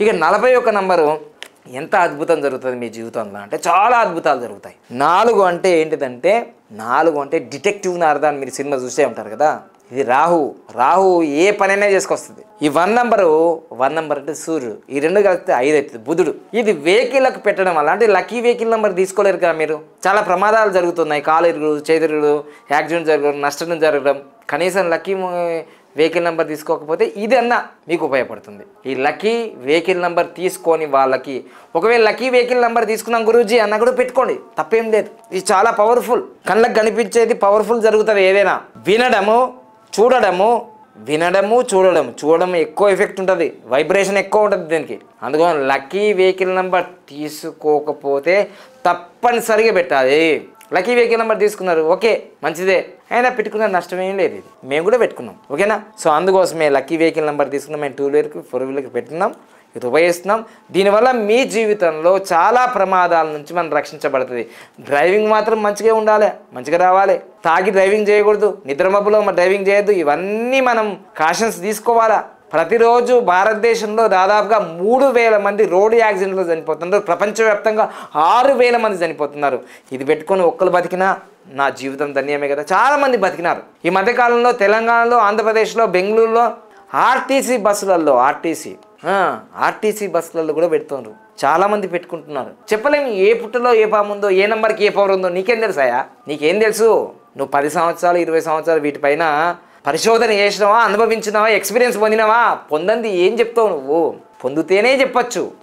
ఇక 41 నంబరు ఎంత అద్భుతం జరుగుతుంది మీ జీవితంలో అంటే చాలా అద్భుతాలు జరుగుతాయి. 4 అంటే ఏంటిదంటే 4 అంటే డిటెక్టివ్ నారదాన్ని మీరు సినిమా చూసే ఉంటారు కదా. ఇది రాహు ఏ పనైనా చేసుకొస్తుంది. ఈ 1 నంబర్ అంటే సూర్యుడు. ఈ 2 కలిపితే 5 అవుతుంది బుధుడు. ఇది వెహికల్లకు పెట్టడం వల్ల అంటే లక్కీ వెహికల్ నెంబర్ తీసుకోలేరు కదా మీరు. చాలా ప్రమాదాలు జరుగుతున్నాయి, కాలు చేతులు యాక్సిడెంట్ జరగడం, నష్టం జరగడం. కనీసం లక్కీ వెహికల్ నెంబర్ తీసుకోకపోతే ఇది అన్నా మీకు ఉపయోగపడుతుంది. ఈ లక్కీ వెహికల్ నెంబర్ తీసుకొని వాళ్ళకి ఒకవేళ లక్కీ వెహికల్ నెంబర్ తీసుకున్నాం గురూజీ అన్న కూడా పెట్టుకోండి, తప్పేం లేదు. ఇది చాలా పవర్ఫుల్, కళ్ళకు కనిపించేది పవర్ఫుల్ జరుగుతుంది. ఏదైనా చూడడం ఎక్కువ ఎఫెక్ట్ ఉంటుంది, వైబ్రేషన్ ఎక్కువ ఉంటుంది దీనికి. అందుకని లక్కీ వెహికల్ నెంబర్ తీసుకోకపోతే తప్పనిసరిగా పెట్టాలి. లక్కీ వెహికల్ నెంబర్ తీసుకున్నారు, ఓకే మంచిదే, అయినా పెట్టుకున్న నష్టమేం లేదు. ఇది మేము కూడా పెట్టుకున్నాం, ఓకేనా. సో అందుకోసమే లక్కీ వెహికల్ నెంబర్ తీసుకున్నాం. మేము 2 వీలర్కి 4 వీలర్కి పెట్టుకున్నాం, ఇది ఉపయోగిస్తున్నాం. దీనివల్ల మీ జీవితంలో చాలా ప్రమాదాల నుంచి మనం రక్షించబడుతుంది. డ్రైవింగ్ మాత్రం మంచిగా ఉండాలి, మంచిగా రావాలి. తాగి డ్రైవింగ్ చేయకూడదు, నిద్రమబ్బులో డ్రైవింగ్ చేయొద్దు. ఇవన్నీ మనం కాషన్స్ తీసుకోవాలా. ప్రతిరోజు భారతదేశంలో దాదాపుగా 3000 మంది రోడ్డు యాక్సిడెంట్లో చనిపోతున్నారు. ప్రపంచవ్యాప్తంగా 6000 మంది చనిపోతున్నారు. ఇది పెట్టుకొని ఒక్కరు బతికినా నా జీవితం ధన్యమే కదా. చాలామంది బతికినారు. ఈ మధ్యకాలంలో తెలంగాణలో, ఆంధ్రప్రదేశ్లో, బెంగళూరులో ఆర్టీసీ బస్సులలో కూడా పెడుతున్నారు. చాలామంది పెట్టుకుంటున్నారు. చెప్పలేము ఏ పుట్టలో ఏ పాము ఉందో, ఏ నెంబర్కి ఏ పవర్ ఉందో. నీకేం తెలుసాయా? నీకేం తెలుసు? నువ్వు 10 సంవత్సరాలు 20 సంవత్సరాలు వీటిపైన పరిశోధన చేసినావా, అనుభవించినావా, ఎక్స్పీరియన్స్ పొందినావా? పొందంది ఏం చెప్తావు నువ్వు? పొందితేనే చెప్పచ్చు.